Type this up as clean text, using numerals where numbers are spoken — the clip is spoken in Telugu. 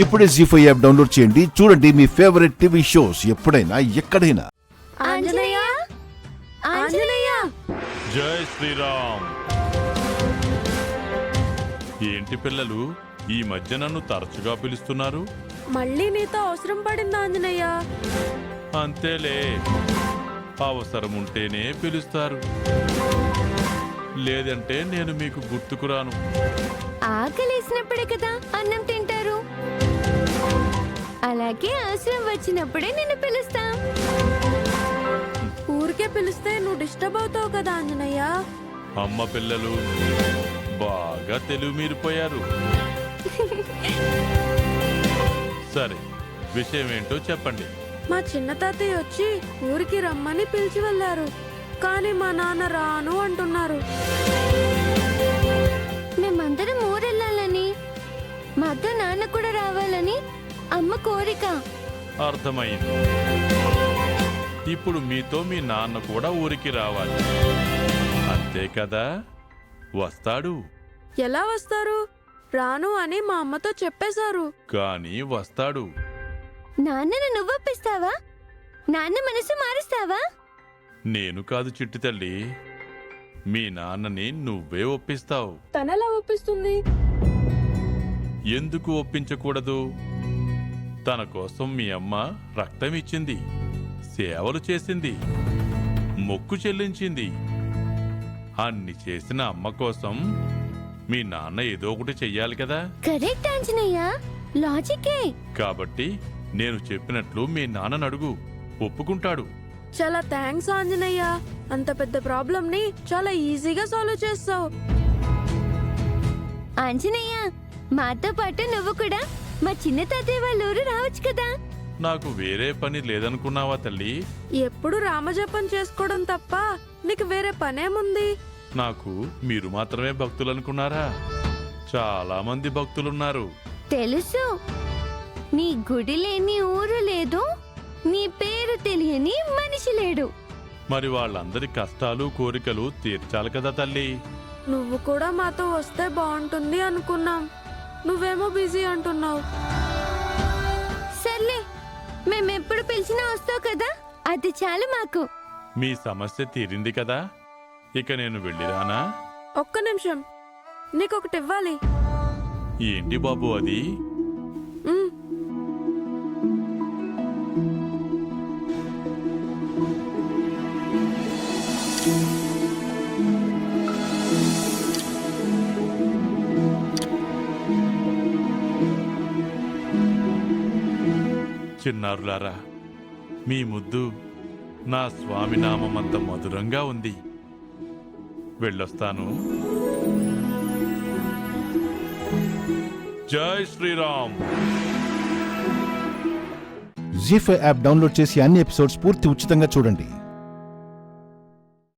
ఇప్పుడే జీ5 యాప్ డౌన్లోడ్ చేయండి. చూడండి మీ ఫేవరెట్ టీవీ షోస్ ఎప్పుడైనా ఎక్కడైనా. ఆంజనేయ ఆంజనేయ జై శ్రీరామ్. ఏంటి పిల్లలు ఈ మధ్య నన్ను తరచుగా పిలుస్తున్నారు? మళ్ళీ నీతో అవసరం పడింది ఆంజనేయ. అంతేలే, అవసరం ఉంటేనే పిలుస్తారు, లేదంటే నేను మీకు గుర్తుకురాను. ఆకలేసినప్పుడే కదా అన్నం తింటారు, అలాగే అవసరం వచ్చినప్పుడే నిన్ను పిలుస్తాం. ఊరికే పిలిస్తే నువ్వు డిస్టర్బ్ అవుతావు కదా ఆంజనేయ. అమ్మ పిల్లలు బాగా తెలివి మీరిపోయారు. సరే, విషయం ఏంటో చెప్పండి. మా చిన్న తాతయ్య వచ్చి ఊరికి రమ్మని పిలిచి వెళ్ళారు, కానీ మా నాన్న రాను అంటున్నారు. మేమందరం ఊరెళ్ళాలని, మాతో నాన్న కూడా రావాలని అమ్మ కోరిక. అర్థమైంది. ఇప్పుడు మీతో మీ నాన్న కూడా ఊరికి రావాలి, అంతే కదా? వస్తాడు. ఎలా వస్తారు? రాను అని మా అమ్మతో చెప్పేశారు. కానీ వస్తాడు. నాన్నను నువ్వు ఒప్పిస్తావా? నాన్న మనసు మారుస్తావా? నేను కాదు చిట్టి తల్లి, మీ నాన్నని నువ్వే ఒప్పిస్తావు. తనలా ఒప్పిస్తుంది? ఎందుకు ఒప్పించకూడదు? తన కోసం మీ అమ్మ రక్తం ఇచ్చింది, సేవలు చేసింది, మొక్కు చెల్లించింది. అన్ని చేసిన అమ్మ కోసం మీ నాన్న ఏదో ఒకటి చెయ్యాలి కదా. కరెక్ట్ ఆంజనేయ, లాజికే. కాబట్టి నేను చెప్పినట్లు మీ నాన్నను అడుగు, ఒప్పుకుంటాడు. చాలా థ్యాంక్స్ ఆంజనేయ, అంత పెద్ద ప్రాబ్లం ని చాలా ఈజీగా సాల్వ్ చేస్తావు. ఆంజనేయ, మాతో పాటు నువ్వు కూడా మా చిన్న తాతయ్య వాళ్ళ ఊరు రావచ్చు కదా. నాకు వేరే పని లేదనుకున్నావా తల్లి? ఎప్పుడు రామజపం చేసుకోవడం తప్ప నీకు వేరే పనేముంది? నాకు మీరు మాత్రమే భక్తులనుకున్నారా? చాలా మంది భక్తులున్నారు. తెలుసు, నీ గుడి లేని ఊరు లేదు, నీ పేరు తెలియని మనిషి లేడు. మరి వాళ్ళందరి కష్టాలు కోరికలు తీర్చాలి కదా తల్లి. నువ్వు కూడా మాతో వస్తే బాగుంటుంది అనుకున్నాం, నువ్వేమో బిజీ అంటున్నావు. సర్లే, మేమెప్పుడు పిలిచినా వస్తావు కదా, అది చాలు మాకు. మీ సమస్య తీరింది కదా, ఇక నేను వెళ్ళిరానా? ఒక్క నిమిషం, నీకొకటి ఇవ్వాలి. ఏంటి బాబు అది? ఉమ్, చిన్నారులారా, మీ ముద్దు నా స్వామి నామమంత మధురంగా ఉంది. వెళ్ళొస్తాను. జై శ్రీరామ్. జీ5 యాప్ డౌన్లోడ్ చేసి అన్ని ఎపిసోడ్స్ పూర్తి ఉచితంగా చూడండి.